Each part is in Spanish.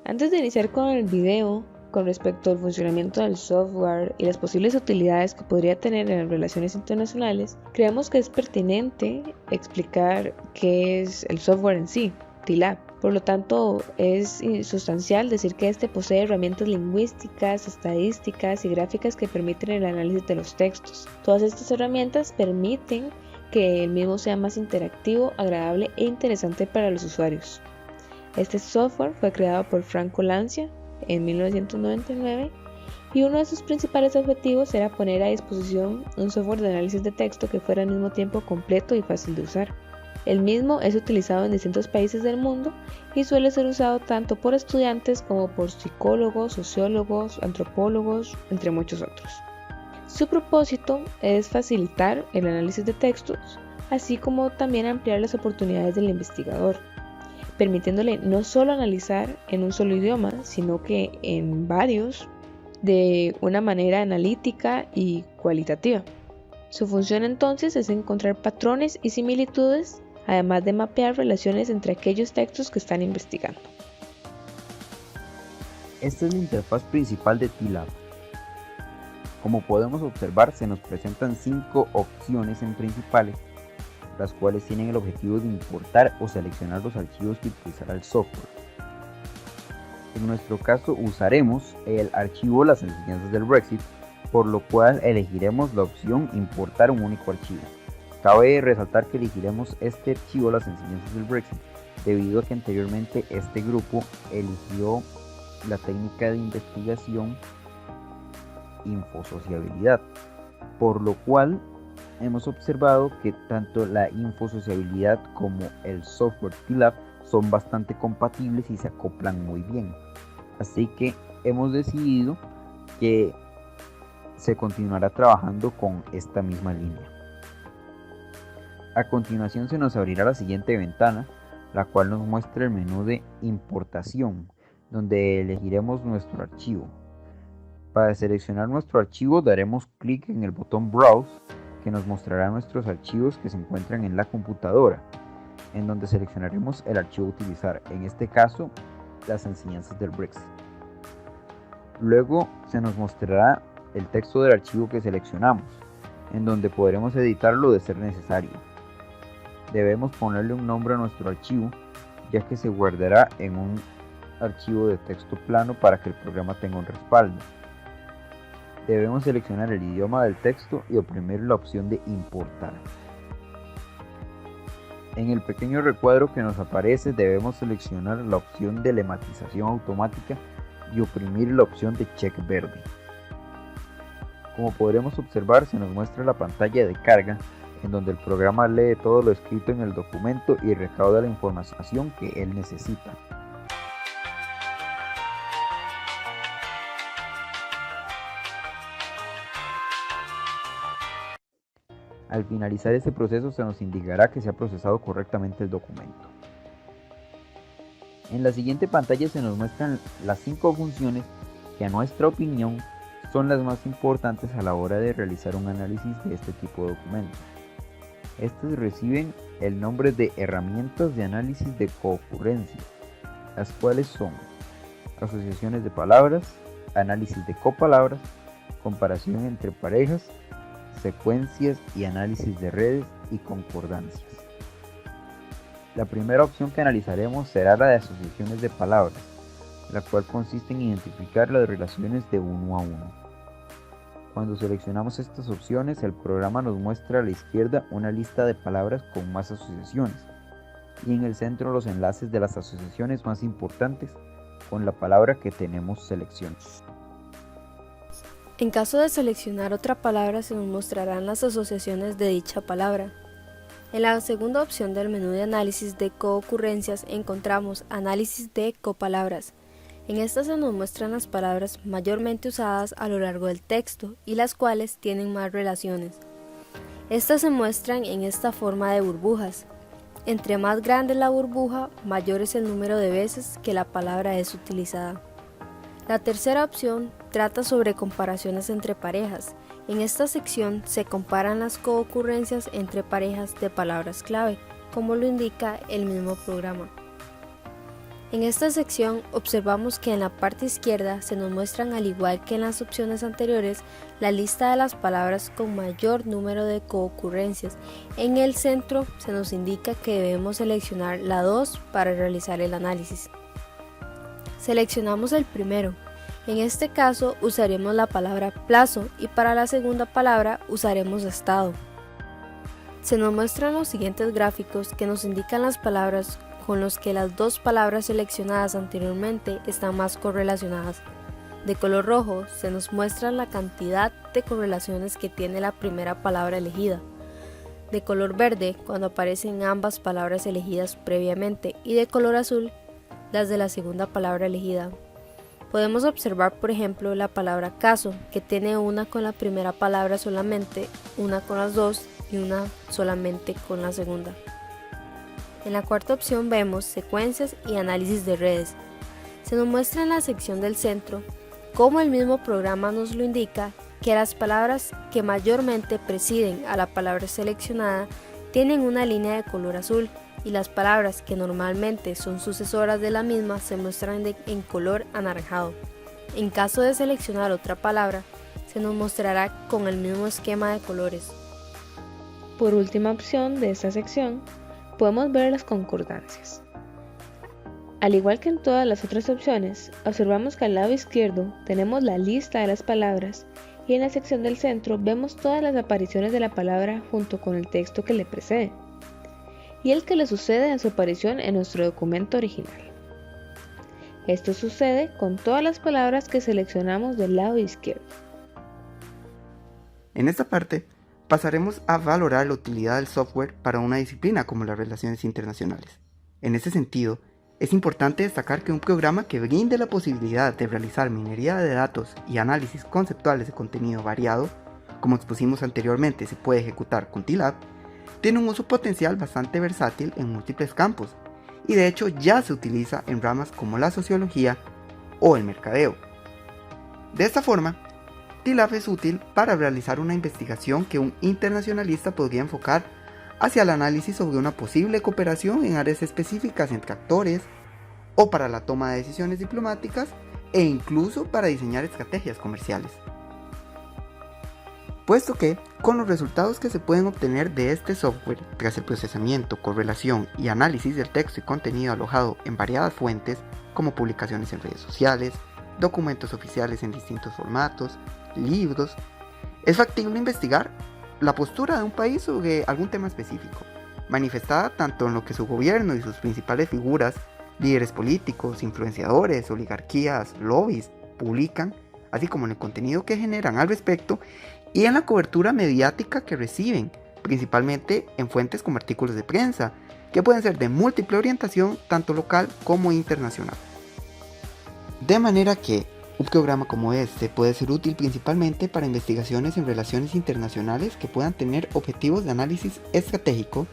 Antes de iniciar con el video, con respecto al funcionamiento del software y las posibles utilidades que podría tener en las relaciones internacionales, creemos que es pertinente explicar qué es el software en sí, TLAB. Por lo tanto, es sustancial decir que este posee herramientas lingüísticas, estadísticas y gráficas que permiten el análisis de los textos. Todas estas herramientas permiten que el mismo sea más interactivo, agradable e interesante para los usuarios. Este software fue creado por Franco Lancia en 1999 y uno de sus principales objetivos era poner a disposición un software de análisis de texto que fuera al mismo tiempo completo y fácil de usar. El mismo es utilizado en distintos países del mundo y suele ser usado tanto por estudiantes como por psicólogos, sociólogos, antropólogos, entre muchos otros. Su propósito es facilitar el análisis de textos, así como también ampliar las oportunidades del investigador, permitiéndole no solo analizar en un solo idioma, sino que en varios, de una manera analítica y cualitativa. Su función entonces es encontrar patrones y similitudes, además de mapear relaciones entre aquellos textos que están investigando. Esta es la interfaz principal de TLAB. Como podemos observar, se nos presentan 5 opciones en principales, las cuales tienen el objetivo de importar o seleccionar los archivos que utilizará el software. En nuestro caso usaremos el archivo Las enseñanzas del Brexit, por lo cual elegiremos la opción Importar un único archivo. Cabe resaltar que elegiremos este archivo Las enseñanzas del Brexit debido a que anteriormente este grupo eligió la técnica de investigación infosociabilidad, por lo cual hemos observado que tanto la infosociabilidad como el software TLAB son bastante compatibles y se acoplan muy bien. Así que hemos decidido que se continuará trabajando con esta misma línea. A continuación se nos abrirá la siguiente ventana, la cual nos muestra el menú de importación, donde elegiremos nuestro archivo. Para seleccionar nuestro archivo daremos clic en el botón Browse, que nos mostrará nuestros archivos que se encuentran en la computadora, en donde seleccionaremos el archivo a utilizar, en este caso las enseñanzas del Brexit. Luego se nos mostrará el texto del archivo que seleccionamos, en donde podremos editarlo de ser necesario. Debemos ponerle un nombre a nuestro archivo, ya que se guardará en un archivo de texto plano para que el programa tenga un respaldo. Debemos seleccionar el idioma del texto y oprimir la opción de importar. En el pequeño recuadro que nos aparece debemos seleccionar la opción de lematización automática y oprimir la opción de check verde. Como podremos observar, se nos muestra la pantalla de carga, en donde el programa lee todo lo escrito en el documento y recauda la información que él necesita. Al finalizar este proceso se nos indicará que se ha procesado correctamente el documento. En la siguiente pantalla se nos muestran las 5 funciones que a nuestra opinión son las más importantes a la hora de realizar un análisis de este tipo de documentos. Estas reciben el nombre de herramientas de análisis de coocurrencia, las cuales son asociaciones de palabras, análisis de copalabras, comparación entre parejas, secuencias y análisis de redes y concordancias. La primera opción que analizaremos será la de asociaciones de palabras, la cual consiste en identificar las relaciones de uno a uno. Cuando seleccionamos estas opciones, el programa nos muestra a la izquierda una lista de palabras con más asociaciones y en el centro los enlaces de las asociaciones más importantes con la palabra que tenemos seleccionada. En caso de seleccionar otra palabra se nos mostrarán las asociaciones de dicha palabra. En la segunda opción del menú de análisis de coocurrencias encontramos análisis de copalabras. En esta se nos muestran las palabras mayormente usadas a lo largo del texto y las cuales tienen más relaciones. Estas se muestran en esta forma de burbujas. Entre más grande la burbuja, mayor es el número de veces que la palabra es utilizada. La tercera opción trata sobre comparaciones entre parejas. En esta sección se comparan las coocurrencias entre parejas de palabras clave, como lo indica el mismo programa. En esta sección observamos que en la parte izquierda se nos muestran, al igual que en las opciones anteriores, la lista de las palabras con mayor número de coocurrencias. En el centro se nos indica que debemos seleccionar la 2 para realizar el análisis. Seleccionamos el primero. En este caso usaremos la palabra plazo y para la segunda palabra usaremos estado. Se nos muestran los siguientes gráficos que nos indican las palabras con los que las dos palabras seleccionadas anteriormente están más correlacionadas. De color rojo se nos muestra la cantidad de correlaciones que tiene la primera palabra elegida. De color verde cuando aparecen ambas palabras elegidas previamente y de color azul las de la segunda palabra elegida. Podemos observar, por ejemplo, la palabra caso, que tiene una con la primera palabra solamente, una con las dos y una solamente con la segunda. En la cuarta opción vemos secuencias y análisis de redes. Se nos muestra en la sección del centro, como el mismo programa nos lo indica, que las palabras que mayormente preceden a la palabra seleccionada tienen una línea de color azul y las palabras que normalmente son sucesoras de la misma se muestran en color anaranjado. En caso de seleccionar otra palabra, se nos mostrará con el mismo esquema de colores. Por última opción de esta sección, podemos ver las concordancias. Al igual que en todas las otras opciones, observamos que al lado izquierdo tenemos la lista de las palabras y en la sección del centro vemos todas las apariciones de la palabra junto con el texto que le precede y el que le sucede a su aparición en nuestro documento original. Esto sucede con todas las palabras que seleccionamos del lado izquierdo. En esta parte pasaremos a valorar la utilidad del software para una disciplina como las relaciones internacionales. En ese sentido, es importante destacar que un programa que brinde la posibilidad de realizar minería de datos y análisis conceptuales de contenido variado, como expusimos anteriormente se puede ejecutar con TLAB, tiene un uso potencial bastante versátil en múltiples campos, y de hecho ya se utiliza en ramas como la sociología o el mercadeo. De esta forma, TLAB es útil para realizar una investigación que un internacionalista podría enfocar hacia el análisis sobre una posible cooperación en áreas específicas entre actores, o para la toma de decisiones diplomáticas, e incluso para diseñar estrategias comerciales. Puesto que, con los resultados que se pueden obtener de este software tras el procesamiento, correlación y análisis del texto y contenido alojado en variadas fuentes, como publicaciones en redes sociales, documentos oficiales en distintos formatos, libros, es factible investigar la postura de un país sobre algún tema específico, manifestada tanto en lo que su gobierno y sus principales figuras, líderes políticos, influenciadores, oligarquías, lobbies, publican, así como en el contenido que generan al respecto y en la cobertura mediática que reciben, principalmente en fuentes como artículos de prensa, que pueden ser de múltiple orientación, tanto local como internacional. De manera que un programa como este puede ser útil principalmente para investigaciones en relaciones internacionales que puedan tener objetivos de análisis estratégico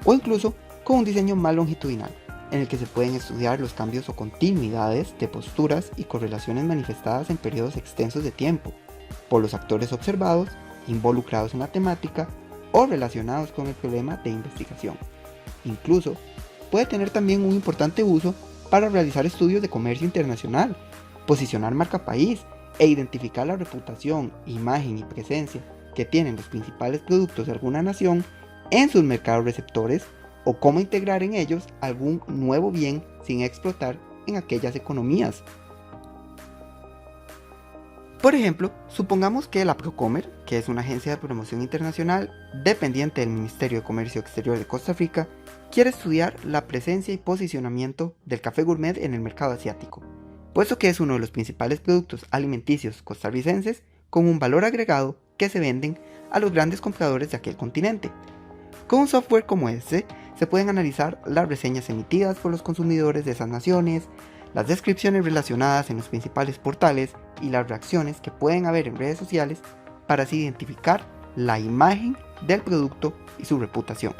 o incluso con un diseño más longitudinal, en el que se pueden estudiar los cambios o continuidades de posturas y correlaciones manifestadas en periodos extensos de tiempo, por los actores observados, involucrados en la temática o relacionados con el problema de investigación. Incluso puede tener también un importante uso para realizar estudios de comercio internacional, posicionar marca país e identificar la reputación, imagen y presencia que tienen los principales productos de alguna nación en sus mercados receptores o cómo integrar en ellos algún nuevo bien sin explotar en aquellas economías. Por ejemplo, supongamos que la Procomer, que es una agencia de promoción internacional dependiente del Ministerio de Comercio Exterior de Costa Rica, quiere estudiar la presencia y posicionamiento del café gourmet en el mercado asiático, puesto que es uno de los principales productos alimenticios costarricenses con un valor agregado que se venden a los grandes compradores de aquel continente. Con un software como este, se pueden analizar las reseñas emitidas por los consumidores de esas naciones, las descripciones relacionadas en los principales portales y las reacciones que pueden haber en redes sociales para así identificar la imagen del producto y su reputación.